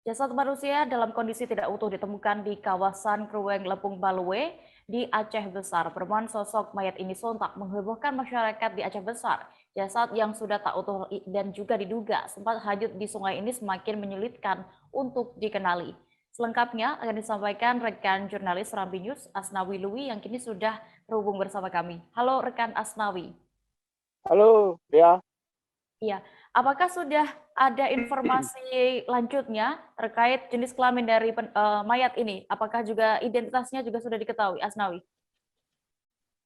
Jasad manusia dalam kondisi tidak utuh ditemukan di kawasan Krueng Lepung Balue di Aceh Besar. Penemuan sosok mayat ini sontak menghebohkan masyarakat di Aceh Besar. Jasad yang sudah tak utuh dan juga diduga sempat hanyut di sungai ini semakin menyulitkan untuk dikenali. Selengkapnya akan disampaikan rekan jurnalis Serambi News Asnawi Lui yang kini sudah terhubung bersama kami. Halo rekan Asnawi. Halo, ya. Iya, apakah sudah ada informasi lanjutnya terkait jenis kelamin dari mayat ini? Apakah juga identitasnya juga sudah diketahui, Asnawi?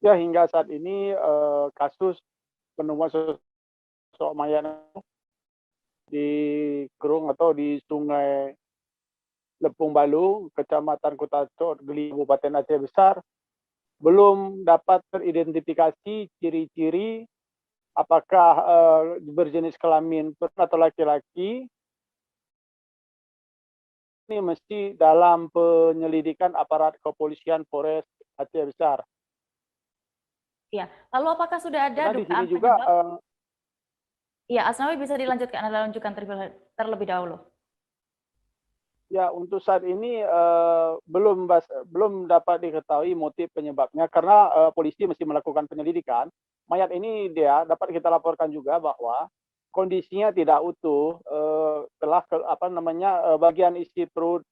Ya, hingga saat ini kasus penemuan sosok mayat di Kerung atau di Sungai Lepung Balu, Kecamatan Kota Cot, Geli, Kabupaten Aceh Besar, belum dapat teridentifikasi ciri-ciri apakah berjenis kelamin perempuan atau laki-laki. Ini mesti dalam penyelidikan aparat kepolisian Polres Aceh Besar. Iya, lalu apakah sudah ada Karena di sini dugaan juga penyebab? Iya, Asnawi bisa dilanjutkan, Anda lanjutkan terlebih dahulu. Ya, untuk saat ini belum dapat diketahui motif penyebabnya karena polisi masih melakukan penyelidikan. Mayat ini dapat kita laporkan juga bahwa kondisinya tidak utuh, telah bagian isi perut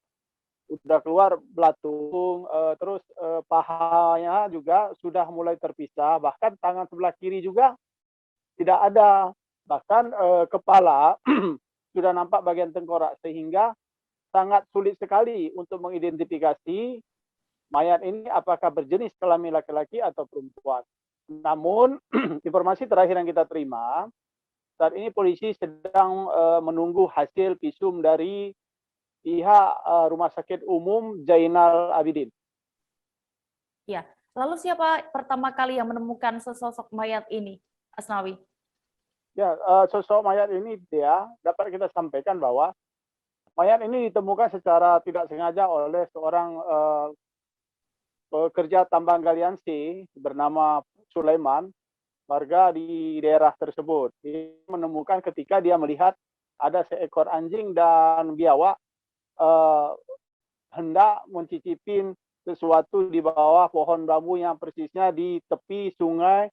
sudah keluar belatung, terus pahanya juga sudah mulai terpisah, bahkan tangan sebelah kiri juga tidak ada, bahkan kepala sudah nampak bagian tengkorak, sehingga sangat sulit sekali untuk mengidentifikasi mayat ini apakah berjenis kelamin laki-laki atau perempuan. Namun informasi terakhir yang kita terima, saat ini polisi sedang menunggu hasil visum dari pihak Rumah Sakit Umum Zainal Abidin. Ya, lalu siapa pertama kali yang menemukan sesosok mayat ini, Asnawi? Ya, sosok mayat ini dapat kita sampaikan bahwa mayat ini ditemukan secara tidak sengaja oleh seorang pekerja tambang galian C bernama Sulaiman, warga di daerah tersebut. Dia menemukan ketika dia melihat ada seekor anjing dan biawak hendak mencicipin sesuatu di bawah pohon bambu yang persisnya di tepi sungai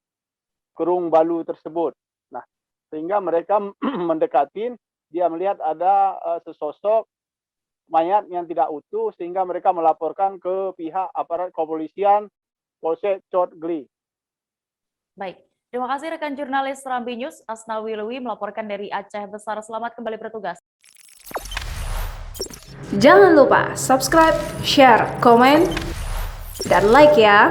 Kerung Balu tersebut. Nah, sehingga mereka mendekatin, dia melihat ada sesosok mayat yang tidak utuh, sehingga mereka melaporkan ke pihak aparat kepolisian Polsek Cot Geli. Baik, terima kasih rekan jurnalis Serambi News Asnawi Lui melaporkan dari Aceh Besar. Selamat kembali bertugas. Jangan lupa subscribe, share, komen, dan like ya.